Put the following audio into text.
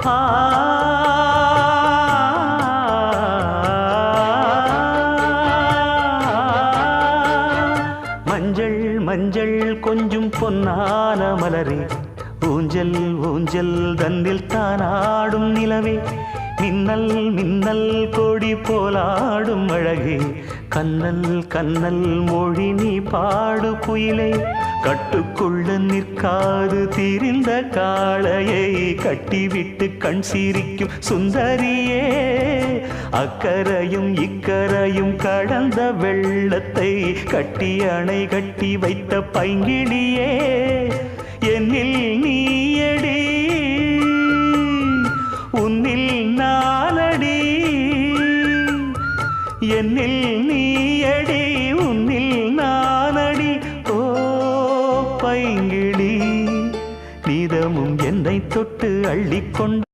ஆ மஞ்சள் மஞ்சள் கொஞ்சம் பொன்னான மலரே, ஊஞ்சல் ஊஞ்சல் தன்னில் தானாடும் நிலவே, மின்னல் மின்னல் கொடி போலாடும் அழகே, கண்ணல் கண்ணல் மொழி நீ பாடு குயிலே, கட்டுக்குள்ள நிற்காது திரிந்த காளையை கட்டிவிட்டு கண் சிரிக்கும் சுந்தரியே, அக்கரையும் இக்கரையும் கடந்த வெள்ளத்தை கட்டி அணை கட்டி வைத்த பைங்கிளியே, என்னில் நீயடி உன்னில் நானடி, என்னில் நீயடி உன்னில் நானடி. ஓ பைங்கிளி, நீதமும் என்னை தொட்டு அள்ளிக்கொண்டு